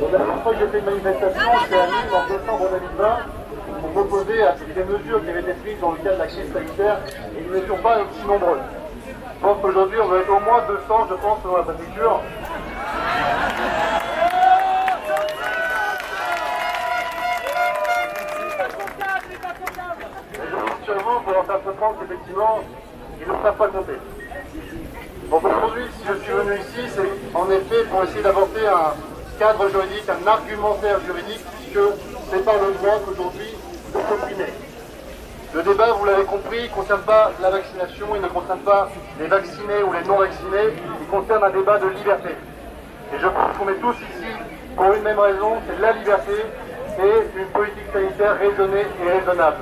Donc la dernière fois que j'ai fait une manifestation, j'étais à Nîmes en décembre 2020 pour m'opposer à toutes les mesures qui avaient été prises dans le cadre de la crise sanitaire et nous n'étions pas aussi nombreux. Je pense qu'aujourd'hui on va être au moins 200, je pense, selon la préfecture. Actuellement, pour leur faire comprendre qu'effectivement, ils ne savent pas compter. Donc aujourd'hui, si je suis venu ici, c'est en effet pour essayer d'apporter un cadre juridique, un argumentaire juridique, puisque c'est par le droit qu'aujourd'hui de s'opprimer. Le débat, vous l'avez compris, ne concerne pas la vaccination, il ne concerne pas les vaccinés ou les non-vaccinés, il concerne un débat de liberté. Et je pense qu'on est tous ici pour une même raison, c'est la liberté et une politique sanitaire raisonnée et raisonnable.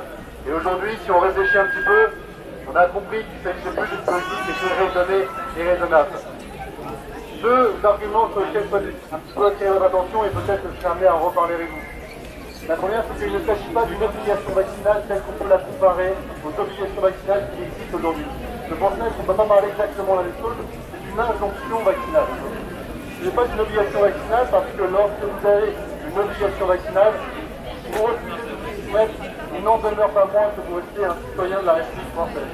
Et aujourd'hui, si on réfléchit un petit peu, on a compris qu'il s'agissait plus d'une politique qui était raisonnée et raisonnable. Deux arguments sur lesquels je souhaite un petit peu attirer votre attention et peut-être que je serai amené à en reparler avec vous. La première, c'est qu'il ne s'agit pas d'une obligation vaccinale telle qu'on peut la comparer aux obligations vaccinales qui existent aujourd'hui. Je pense même qu'on ne peut pas parler exactement la même chose, c'est une injonction vaccinale. Ce n'est pas une obligation vaccinale parce que lorsque vous avez une obligation vaccinale, si vous refusez de vous soumettre, il n'en demeure pas moins que vous restez un citoyen de la République française.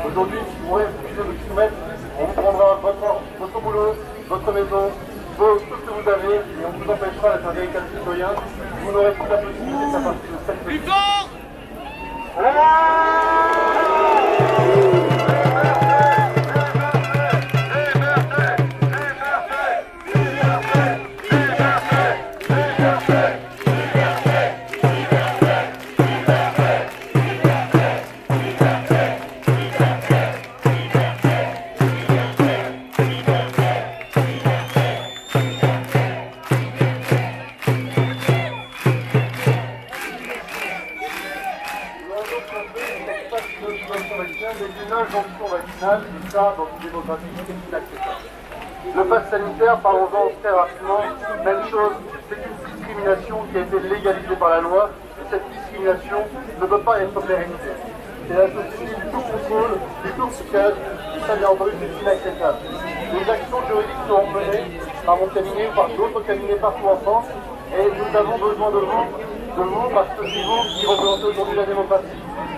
Aujourd'hui, si vous refusez de vous soumettre, on vous prendra votre boulot, votre maison, tout ce que vous avez, et on vous empêchera d'être un véritable citoyen. Vous n'aurez plus la possibilité de faire partie de cette politique. Une injonction vaccinale, et ça, dans une démocratie, c'est inacceptable. Le pass sanitaire, parlons-en très rapidement, même chose, c'est une discrimination qui a été légalisée par la loi, et cette discrimination ne peut pas être pérennisée. C'est la société du tout contrôle, du tout social, et ça, bien entendu, c'est inacceptable. Les actions juridiques seront menées par mon cabinet ou par d'autres cabinets partout en France, et nous avons besoin de vous parce que c'est vous qui représentez aujourd'hui la démocratie.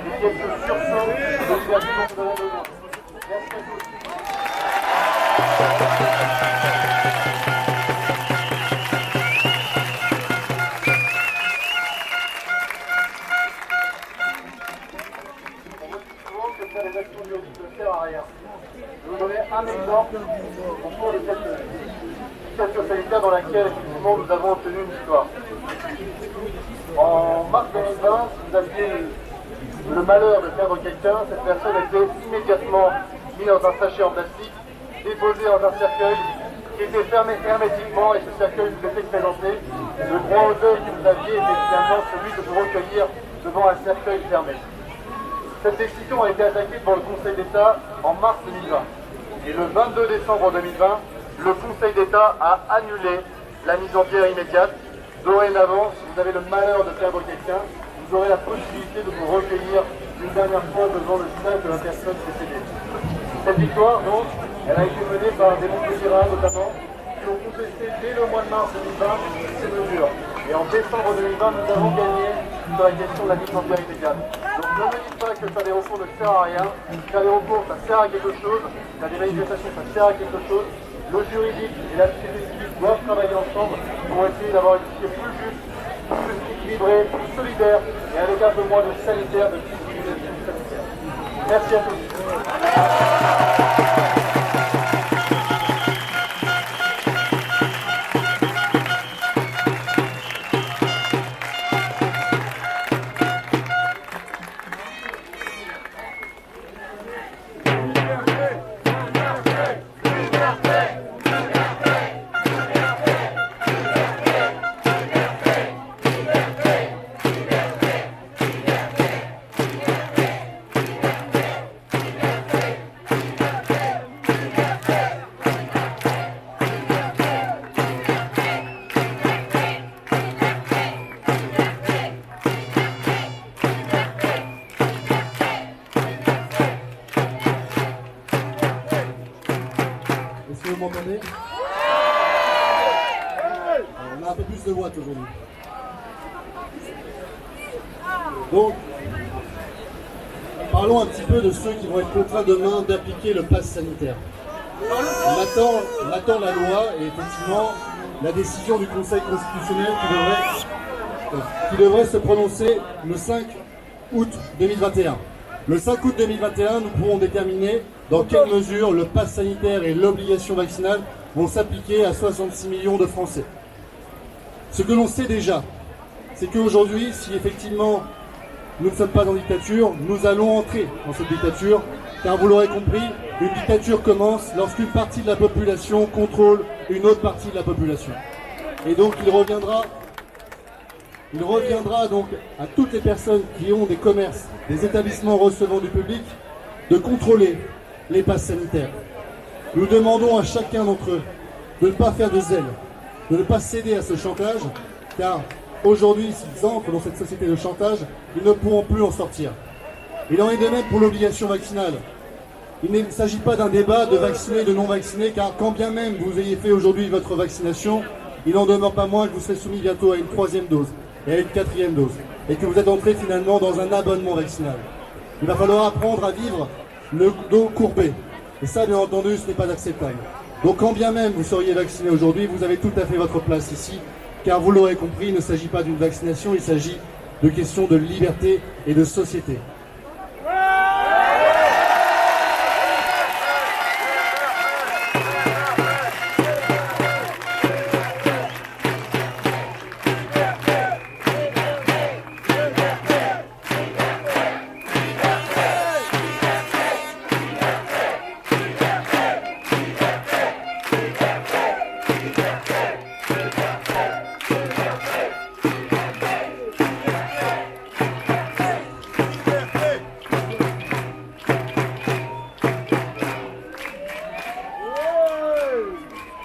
Et qui est ce sursaut de liberté dont nous avons besoin. Merci à tous. On me dit souvent que faire des actions juridiques ne sert à rien. Je vais vous donner un exemple au cours de cette situation sanitaire dans laquelle effectivement nous avons obtenu une victoire. En mars 2020, si vous aviez le malheur de perdre quelqu'un, cette personne a été immédiatement mise dans un sachet en plastique, déposée dans un cercueil qui était fermé hermétiquement et ce cercueil vous était présenté. Le droit au deuil que vous aviez était finalement celui de vous recueillir devant un cercueil fermé. Cette décision a été attaquée par le Conseil d'État en mars 2020. Et le 22 décembre 2020, le Conseil d'État a annulé la mise en pierre immédiate. Dorénavant, si vous avez le malheur de perdre quelqu'un, vous aurez la possibilité de vous recueillir une dernière fois devant le visage de la personne décédée. Cette victoire, donc, elle a été menée par des Montpelliérains notamment, qui ont contesté dès le mois de mars 2020 ces mesures. Et en décembre 2020, nous avons gagné sur la question de la mise en pierre immédiate. Donc ne me dites pas que faire des recours ne sert à rien. Faire des recours, ça sert à quelque chose. Faire des manifestations, ça sert à quelque chose. Le juridique et la société civile doivent travailler ensemble pour essayer d'avoir une société plus juste, plus équilibrée, plus solidaire et avec un peu moins de sanitaire, de discrimination sanitaire. Merci à tous. Est-ce que vous m'entendez? Alors là, a un peu plus de watts aujourd'hui. Donc, parlons un petit peu de ceux qui vont être contraints demain d'appliquer le pass sanitaire. On attend la loi et effectivement la décision du Conseil constitutionnel qui devrait se prononcer le 5 août 2021. Le 5 août 2021, nous pourrons déterminer dans quelle mesure le pass sanitaire et l'obligation vaccinale vont s'appliquer à 66 millions de Français. Ce que l'on sait déjà, c'est qu'aujourd'hui, si effectivement nous ne sommes pas en dictature, nous allons entrer dans cette dictature, car vous l'aurez compris, une dictature commence lorsqu'une partie de la population contrôle une autre partie de la population. Et donc il reviendra donc à toutes les personnes qui ont des commerces, des établissements recevant du public, de contrôler les passes sanitaires. Nous demandons à chacun d'entre eux de ne pas faire de zèle, de ne pas céder à ce chantage, car aujourd'hui, s'ils entrent dans cette société de chantage, ils ne pourront plus en sortir. Il en est de même pour l'obligation vaccinale. Il ne s'agit pas d'un débat de vaccinés, de non-vaccinés, car quand bien même vous ayez fait aujourd'hui votre vaccination, il n'en demeure pas moins que vous serez soumis bientôt à une 3e dose et à une 4e dose, et que vous êtes entré finalement dans un abonnement vaccinal. Il va falloir apprendre à vivre le dos courbé, et ça, bien entendu, ce n'est pas acceptable. Donc quand bien même vous seriez vacciné aujourd'hui, vous avez tout à fait votre place ici, car vous l'aurez compris, il ne s'agit pas d'une vaccination, il s'agit de questions de liberté et de société.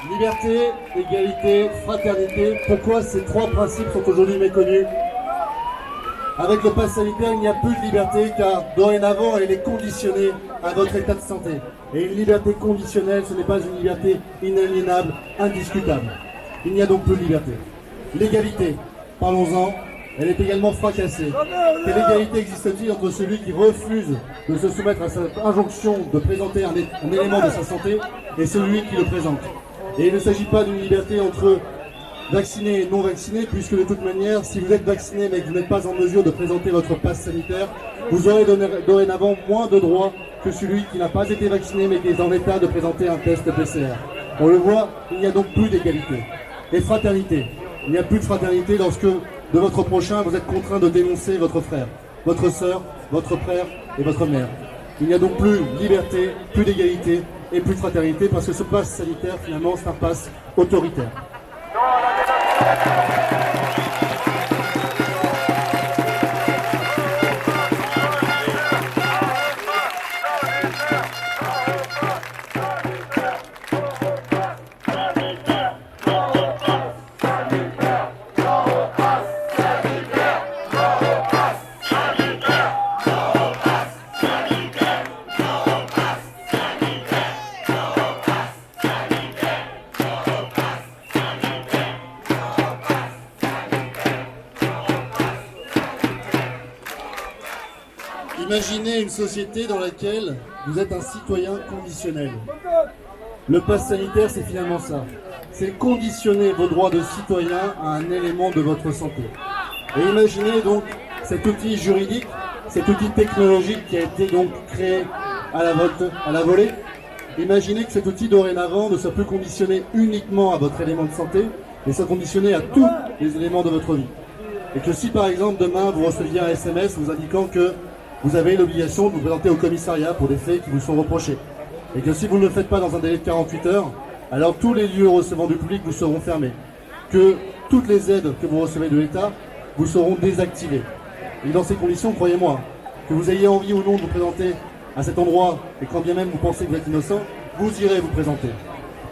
Liberté, égalité, fraternité, pourquoi ces trois principes sont aujourd'hui méconnus? Avec le pass sanitaire, il n'y a plus de liberté car dorénavant, elle est conditionnée à votre état de santé. Et une liberté conditionnelle, ce n'est pas une liberté inaliénable, indiscutable. Il n'y a donc plus de liberté. L'égalité, parlons-en, elle est également fracassée. Quelle égalité existe-t-il entre celui qui refuse de se soumettre à cette injonction de présenter un élément de sa santé et celui qui le présente? Et il ne s'agit pas d'une liberté entre vaccinés et non vaccinés, puisque de toute manière, si vous êtes vacciné mais que vous n'êtes pas en mesure de présenter votre passe sanitaire, vous aurez dorénavant moins de droits que celui qui n'a pas été vacciné mais qui est en état de présenter un test PCR. On le voit, il n'y a donc plus d'égalité. Et fraternité. Il n'y a plus de fraternité lorsque, de votre prochain, vous êtes contraint de dénoncer votre frère, votre sœur, votre frère et votre mère. Il n'y a donc plus de liberté, plus d'égalité et plus de fraternité, parce que ce pass sanitaire, finalement, c'est un pass autoritaire. Imaginez une société dans laquelle vous êtes un citoyen conditionnel. Le pass sanitaire, c'est finalement ça. C'est conditionner vos droits de citoyen à un élément de votre santé. Et imaginez donc cet outil juridique, cet outil technologique qui a été donc créé à la volée. Imaginez que cet outil dorénavant ne soit plus conditionné uniquement à votre élément de santé, mais soit conditionné à tous les éléments de votre vie. Et que si par exemple demain vous receviez un SMS vous indiquant que vous avez l'obligation de vous présenter au commissariat pour des faits qui vous sont reprochés. Et que si vous ne le faites pas dans un délai de 48 heures, alors tous les lieux recevant du public vous seront fermés. Que toutes les aides que vous recevez de l'État vous seront désactivées. Et dans ces conditions, croyez-moi, que vous ayez envie ou non de vous présenter à cet endroit, et quand bien même vous pensez que vous êtes innocent, vous irez vous présenter.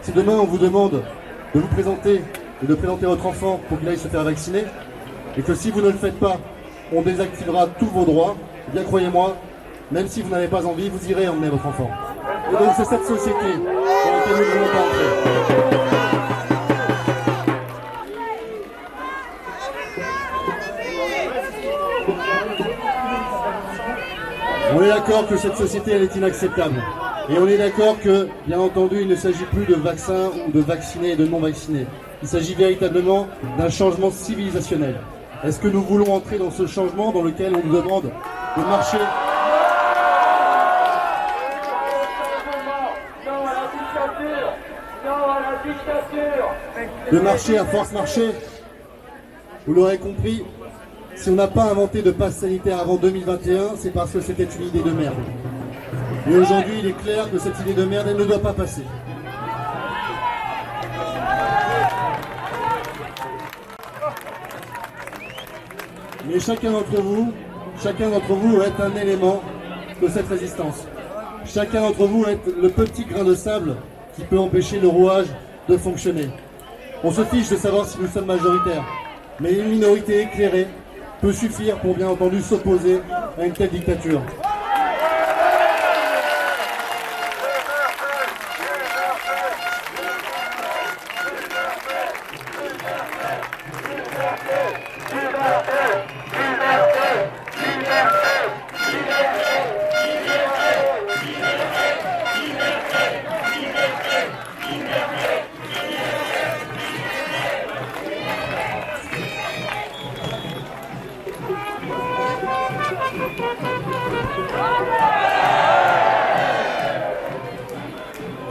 Si demain on vous demande de vous présenter et de présenter votre enfant pour qu'il aille se faire vacciner, et que si vous ne le faites pas, on désactivera tous vos droits, eh bien croyez-moi, même si vous n'avez pas envie, vous irez emmener votre enfant. Et donc c'est cette société dans laquelle nous voulons entrer. On est d'accord que cette société, elle est inacceptable. Et on est d'accord que, bien entendu, il ne s'agit plus de vaccins ou de vaccinés et de non-vaccinés. Il s'agit véritablement d'un changement civilisationnel. Est-ce que nous voulons entrer dans ce changement dans lequel on nous demande de marcher à force marché? Vous l'aurez compris, si on n'a pas inventé de passe sanitaire avant 2021, c'est parce que c'était une idée de merde. Et aujourd'hui, il est clair que cette idée de merde, elle ne doit pas passer. Mais chacun d'entre vous est un élément de cette résistance. Chacun d'entre vous est le petit grain de sable qui peut empêcher le rouage de fonctionner. On se fiche de savoir si nous sommes majoritaires, mais une minorité éclairée peut suffire pour bien entendu s'opposer à une telle dictature.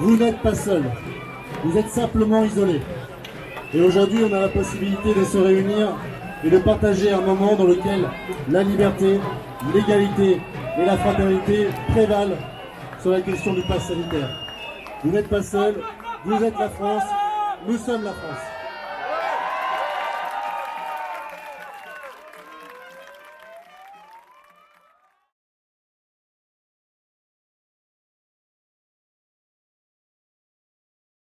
Vous n'êtes pas seul, vous êtes simplement isolé. Et aujourd'hui, on a la possibilité de se réunir et de partager un moment dans lequel la liberté, l'égalité et la fraternité prévalent sur la question du pass sanitaire. Vous n'êtes pas seul, vous êtes la France, nous sommes la France.